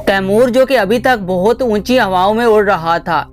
तैमूर जो कि अभी तक बहुत ऊंची हवाओं में उड़ रहा था,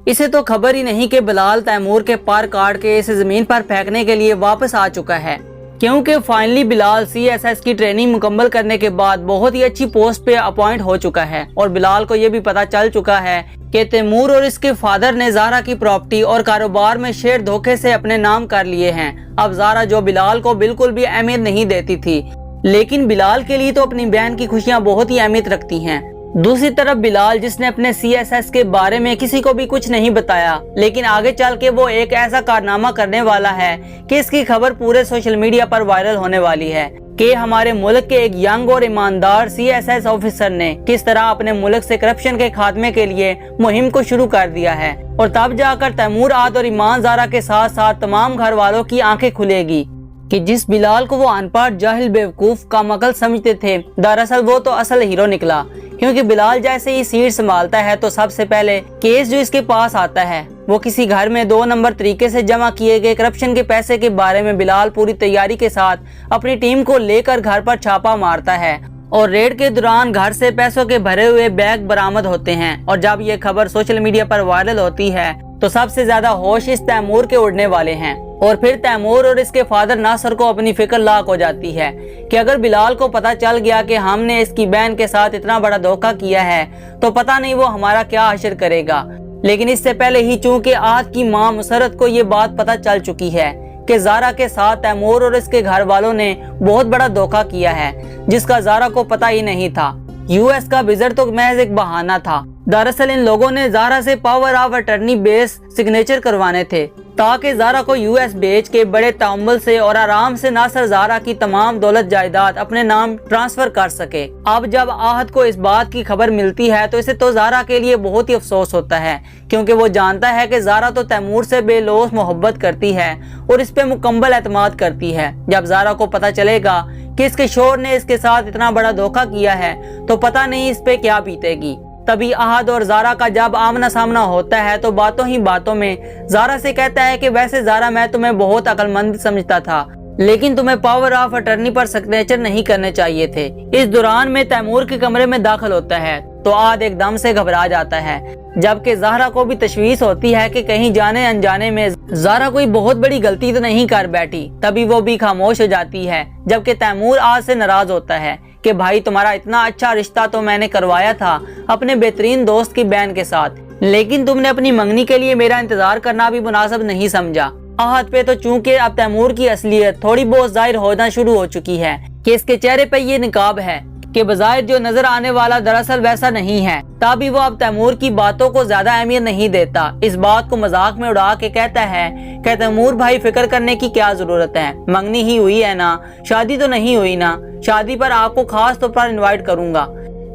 इसे तो खबर ही नहीं कि बिलाल तैमूर के पर काट के इसे जमीन पर फेंकने के लिए वापस आ चुका है, क्योंकि फाइनली बिलाल CSS की ट्रेनिंग मुकम्मल करने के बाद बहुत ही अच्छी पोस्ट पे अपॉइंट हो चुका है। और बिलाल को ये भी पता चल चुका है कि तैमूर और इसके फादर ने ज़ारा की प्रॉपर्टी और कारोबार में शेयर धोखे से अपने नाम कर लिए हैं। अब ज़ारा जो बिलाल को बिल्कुल भी अहमियत नहीं देती थी, लेकिन बिलाल के लिए तो अपनी बहन की खुशियाँ बहुत ही अहमियत रखती हैं। दूसरी तरफ बिलाल, जिसने अपने CSS के बारे में किसी को भी कुछ नहीं बताया, लेकिन आगे चल के वो एक ऐसा कारनामा करने वाला है कि इसकी खबर पूरे सोशल मीडिया पर वायरल होने वाली है कि हमारे मुल्क के एक यंग और ईमानदार CSS ऑफिसर ने किस तरह अपने मुल्क से करप्शन के खात्मे के लिए मुहिम को शुरू कर दिया है। और तब जाकर तैमूर आद और ईमान ज़ारा के साथ साथ तमाम घर वालों की आंखें खुलेगी कि जिस बिलाल को वो अनपढ़, जाहिल, बेवकूफ का मकल समझते थे, दरअसल वो तो असल हीरो निकला। क्योंकि बिलाल जैसे ही सीट संभालता है तो सबसे पहले केस जो इसके पास आता है वो किसी घर में 2 नंबर तरीके से जमा किए गए करप्शन के पैसे के बारे में। बिलाल पूरी तैयारी के साथ अपनी टीम को लेकर घर पर छापा मारता है और रेड के दौरान घर से पैसों के भरे हुए बैग बरामद होते हैं। और जब ये खबर सोशल मीडिया पर वायरल होती है तो सबसे ज्यादा होश इस तैमूर के उड़ने वाले हैं। और फिर तैमूर और इसके फादर नासर को अपनी फिक्र लाक हो जाती है कि अगर बिलाल को पता चल गया कि हमने इसकी बहन के साथ इतना बड़ा धोखा किया है तो पता नहीं वो हमारा क्या हश्र करेगा। लेकिन इससे पहले ही चूंकि आहद की मां मुसरत को ये बात पता चल चुकी है कि ज़ारा के साथ तैमूर और इसके घर वालों ने बहुत बड़ा धोखा किया है, जिसका ज़ारा को पता ही नहीं था। US का विजिट तो महज एक बहाना था। दरअसल इन लोगों ने ज़ारा से power of attorney base signature करवाने थे ताकि ज़ारा को US भेज के बड़े तामुल से और आराम से नासर ज़ारा की तमाम दौलत जायदाद अपने नाम ट्रांसफर कर सके। अब जब आहद को इस बात की खबर मिलती है तो इसे तो ज़ारा के लिए बहुत ही अफसोस होता है, क्योंकि वो जानता है कि ज़ारा तो तैमूर से बेलौस मोहब्बत करती है और इस पे मुकम्मल एतमाद करती है। जब ज़ारा को पता चलेगा कि इसके शोहर ने इसके साथ इतना बड़ा धोखा किया है तो पता नहीं इस पे क्या बीतेगी। तभी आहद और ज़ारा का जब आमना सामना होता है तो बातों ही बातों में ज़ारा से कहता है कि वैसे ज़ारा, मैं तुम्हें बहुत अक्लमंद समझता था, लेकिन तुम्हें पावर ऑफ अटर्नी पर सिग्नेचर नहीं करने चाहिए थे। इस दौरान में तैमूर के कमरे में दाखिल होता है तो आहद एकदम से घबरा जाता है, जबकि ज़ारा को भी तशवीश होती है कि कहीं जाने अनजाने में ज़ारा कोई बहुत बड़ी गलती तो नहीं कर बैठी। तभी वो भी खामोश हो जाती है, जबकि तैमूर आज से नाराज होता है कि भाई, तुम्हारा इतना अच्छा रिश्ता तो मैंने करवाया था अपने बेहतरीन दोस्त की बहन के साथ, लेकिन तुमने अपनी मंगनी के लिए मेरा इंतजार करना भी मुनासिब नहीं समझा। आहद पे तो चूंकि अब तैमूर की असलियत थोड़ी बहुत जाहिर होना शुरू हो चुकी है कि इसके चेहरे पे ये निकाब है कि बज़ाहिर जो नजर आने वाला दरअसल वैसा नहीं है। तभी वो अब तैमूर की बातों को ज्यादा अहमियत नहीं देता। इस बात को मजाक में उड़ा के कहता है कि तैमूर भाई, फिक्र करने की क्या जरूरत है, मंगनी ही हुई है ना, शादी तो नहीं हुई ना, शादी पर आपको खास तौर पर इन्वाइट करूंगा।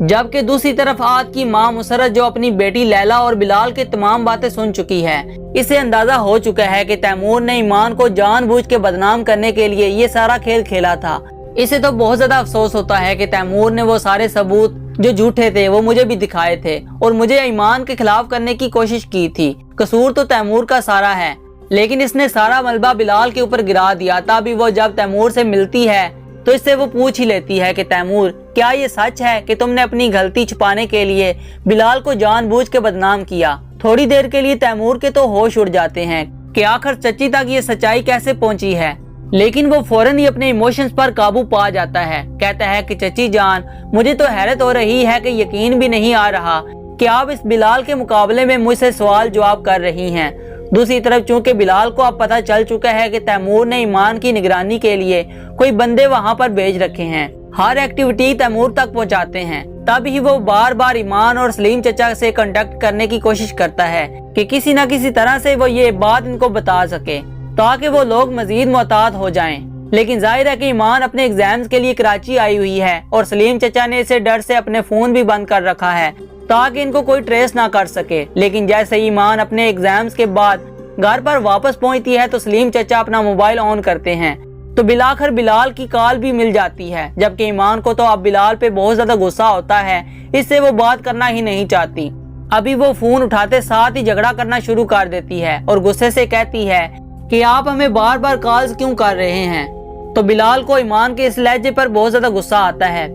जबकि दूसरी तरफ आहद की मां मुसरत, जो अपनी बेटी लैला और बिलाल की तमाम बातें सुन चुकी है, इसे अंदाजा हो चुका है कि तैमूर ने ईमान को जानबूझ के बदनाम करने के लिए ये सारा खेल खेला था। इसे तो बहुत ज्यादा अफसोस होता है कि तैमूर ने वो सारे सबूत जो झूठे थे वो मुझे भी दिखाए थे और मुझे ईमान के खिलाफ करने की कोशिश की थी। कसूर तो तैमूर का सारा है, लेकिन इसने सारा मलबा बिलाल के ऊपर गिरा दिया। तभी वो जब तैमूर से मिलती है तो इससे वो पूछ ही लेती है कि तैमूर, क्या ये सच है कि तुमने अपनी गलती छुपाने के लिए बिलाल को जानबूझ के बदनाम किया? थोड़ी देर के लिए तैमूर के तो होश उड़ जाते हैं कि आखिर चची तक ये सच्चाई कैसे पहुंची है, लेकिन वो फौरन ही अपने इमोशंस पर काबू पा जाता है। कहता है कि चची जान, मुझे तो हैरत हो रही है कि यकीन भी नहीं आ रहा कि आप इस बिलाल के मुकाबले में मुझसे सवाल जवाब कर रही हैं। दूसरी तरफ चूंकि बिलाल को अब पता चल चुका है कि तैमूर ने ईमान की निगरानी के लिए कोई बंदे वहां पर भेज रखे हैं, हर एक्टिविटी तैमूर तक पहुंचाते हैं, तब ही वो बार बार ईमान और सलीम चचा से कांटेक्ट करने की कोशिश करता है कि किसी न किसी तरह से वो ये बात इनको बता सके ताकि वो लोग मजीद मोहतात हो जाएं। लेकिन जाहिर है कि ईमान अपने एग्जाम्स के लिए कराची आई हुई है और सलीम चचा ने इसे डर से अपने फोन भी बंद कर रखा है ताकि इनको कोई ट्रेस ना कर सके। लेकिन जैसे ईमान अपने एग्जाम्स के बाद घर पर वापस पहुंचती है तो सलीम चचा अपना मोबाइल ऑन करते हैं तो बिलाखिर बिलाल की कॉल भी मिल जाती है, जबकि ईमान को तो अब बिलाल पे बहुत ज्यादा गुस्सा होता है, इससे वो बात करना ही नहीं चाहती। अभी वो फोन उठाते साथ ही झगड़ा करना शुरू कर देती है और गुस्से से कहती है कि आप हमें बार बार कॉल्स क्यों कर रहे हैं। तो बिलाल को ईमान के इस लहजे पर बहुत ज्यादा गुस्सा आता है,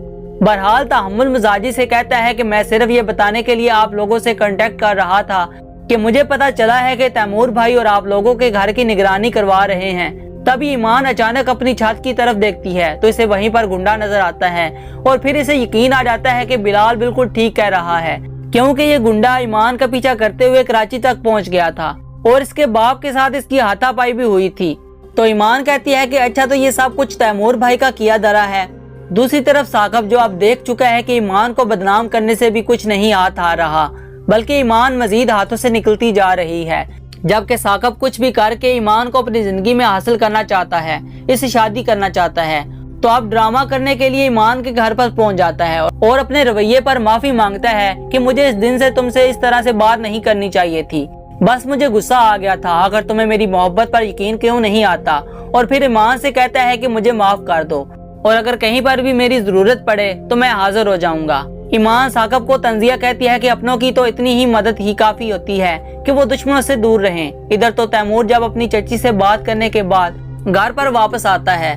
बहरहाल तहम्मुल मजाजी से कहता है कि मैं सिर्फ ये बताने के लिए आप लोगों से कांटेक्ट कर रहा था कि मुझे पता चला है कि तैमूर भाई और आप लोगों के घर की निगरानी करवा रहे हैं। तभी ईमान अचानक अपनी छत की तरफ देखती है तो इसे वहीं पर गुंडा नजर आता है और फिर इसे यकीन आ जाता है कि बिलाल बिल्कुल ठीक कह रहा है, क्योंकि ये गुंडा ईमान का पीछा करते हुए कराची तक पहुंच गया था और इसके बाप के साथ इसकी हाथापाई भी हुई थी। तो ईमान कहती है कि अच्छा, तो ये सब कुछ तैमूर भाई का किया धरा है। दूसरी तरफ साकब जो अब देख चुका है कि ईमान को बदनाम करने से भी कुछ नहीं हाथ आ रहा, बल्कि ईमान मजीद हाथों से निकलती जा रही है, जबकि साकब कुछ भी करके ईमान को अपनी जिंदगी में हासिल करना चाहता है, इससे शादी करना चाहता है। तो अब ड्रामा करने के लिए ईमान के घर पर पहुंच जाता है और अपने रवैये पर माफी मांगता है कि मुझे इस दिन से तुमसे इस तरह से बात नहीं करनी चाहिए थी, बस मुझे गुस्सा आ गया था, अगर तुम्हें मेरी मोहब्बत पर यकीन क्यों नहीं आता। और फिर ईमान से कहता है कि मुझे माफ कर दो और अगर कहीं पर भी मेरी जरूरत पड़े तो मैं हाजिर हो जाऊंगा। ईमान साकब को तंजिया कहती है कि अपनों की तो इतनी ही मदद ही काफी होती है कि वो दुश्मनों से दूर रहें। इधर तो तैमूर जब अपनी चची से बात करने के बाद घर पर वापस आता है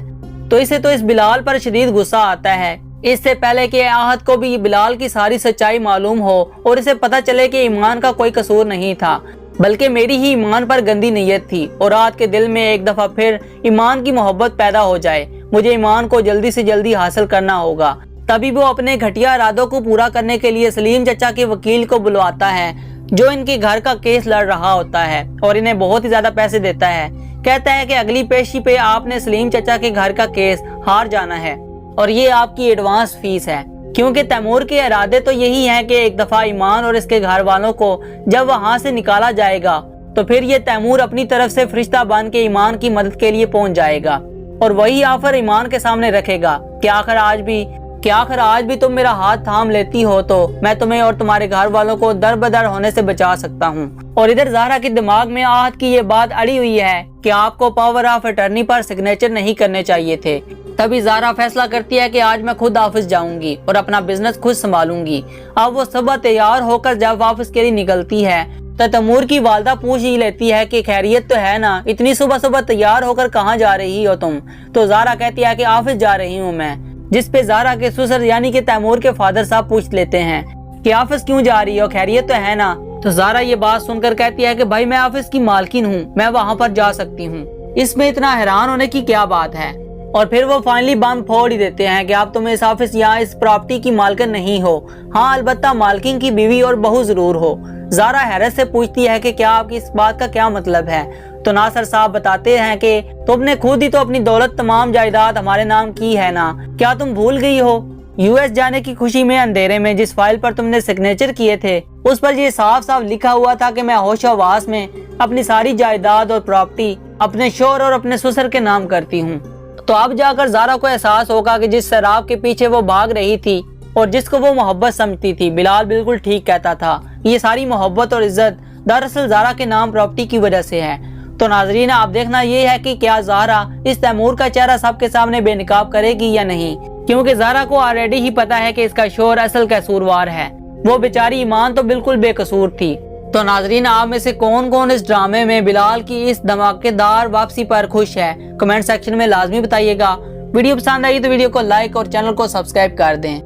तो इसे तो इस बिलाल पर शदीद गुस्सा आता है, इससे पहले कि आहत को भी बिलाल की सारी सच्चाई मालूम हो और इसे पता चले कि ईमान का कोई कसूर नहीं था, बल्कि मेरी ही ईमान पर गंदी नीयत थी और रात के दिल में एक दफा फिर ईमान की मोहब्बत पैदा हो जाए। मुझे ईमान को जल्दी से जल्दी हासिल करना होगा। तभी वो अपने घटिया इरादों को पूरा करने के लिए सलीम चचा के वकील को बुलवाता है, जो इनके घर का केस लड़ रहा होता है और इन्हें बहुत ही ज्यादा पैसे देता है। कहता है कि अगली पेशी पे आपने सलीम चचा के घर का केस हार जाना है और ये आपकी एडवांस फीस है, क्योंकि तैमूर के इरादे तो यही हैं कि एक दफा ईमान और इसके घर वालों को जब वहां से निकाला जाएगा तो फिर ये तैमूर अपनी तरफ से फरिश्ता बन के ईमान की मदद के लिए पहुंच जाएगा और वही ऑफर ईमान के सामने रखेगा कि आखिर आज भी तुम मेरा हाथ थाम लेती हो तो मैं तुम्हें और तुम्हारे घर वालों को दर बदर होने से बचा सकता हूँ। और इधर ज़हरा के दिमाग में आहत की ये बात अड़ी हुई है कि आपको पावर ऑफ अटर्नी पर सिग्नेचर नहीं करने चाहिए थे। तभी ज़हरा फैसला करती है कि आज मैं खुद ऑफिस जाऊंगी और अपना बिजनेस खुद संभालूंगी। अब वो सुबह तैयार होकर जब ऑफिस के लिए निकलती है तो तैमूर की वालदा पूछ ही लेती है कि खैरियत तो है ना, इतनी सुबह सुबह तैयार होकर कहाँ जा रही हो तुम? तो ज़हरा कहती है कि ऑफिस जा रही हूँ मैं, जिस पे ज़हरा के ससुर यानी कि तैमूर के फादर साहब पूछ लेते हैं कि ऑफिस क्यों जा रही हो, खैरियत तो है ना? तो ज़हरा ये बात सुनकर कहती है कि भाई मैं ऑफिस की मालकिन हूँ, मैं वहाँ पर जा सकती हूँ, इसमें इतना हैरान होने की क्या बात है। और फिर वो फाइनली बम फोड़ ही देते हैं कि आप तुम इस ऑफिस या इस प्रॉपर्टी की मालकिन नहीं हो, हाँ अलबत्ता मालकिन की बीवी और बहू जरूर हो। ज़हरा हैरत से पूछती है कि क्या आपकी इस बात का क्या मतलब है? तो नासिर साहब बताते हैं कि तुमने खुद ही तो अपनी दौलत तमाम जायदाद हमारे नाम की है ना, क्या तुम भूल गई हो? यूएस जाने की खुशी में अंधेरे में जिस फाइल पर तुमने सिग्नेचर किए थे उस पर ये साफ साफ लिखा हुआ था कि मैं होशोहवास में अपनी सारी जायदाद और प्रॉपर्टी अपने शोहर और अपने ससुर के नाम करती हूँ। तो अब जाकर ज़हरा को एहसास होगा कि जिस शराब के पीछे वो भाग रही थी और जिसको वो मोहब्बत समझती थी, बिलाल बिल्कुल ठीक कहता था। ये सारी मोहब्बत और इज्जत दरअसल ज़हरा के नाम प्रॉपर्टी की वजह से है। तो नाजरीन आप देखना ये है कि क्या ज़हरा इस तैमूर का चेहरा सबके सामने बेनकाब करेगी या नहीं, क्योंकि ज़हरा को ऑलरेडी ही पता है कि इसका शोहर असल कसूरवार है। वो बेचारी ईमान तो बिल्कुल बेकसूर थी। तो नाजरीन आप में से कौन कौन इस ड्रामे में बिलाल की इस धमाकेदार वापसी पर खुश है, कमेंट सेक्शन में लाजमी बताइएगा। वीडियो पसंद आई तो वीडियो को लाइक और चैनल को सब्सक्राइब कर दें।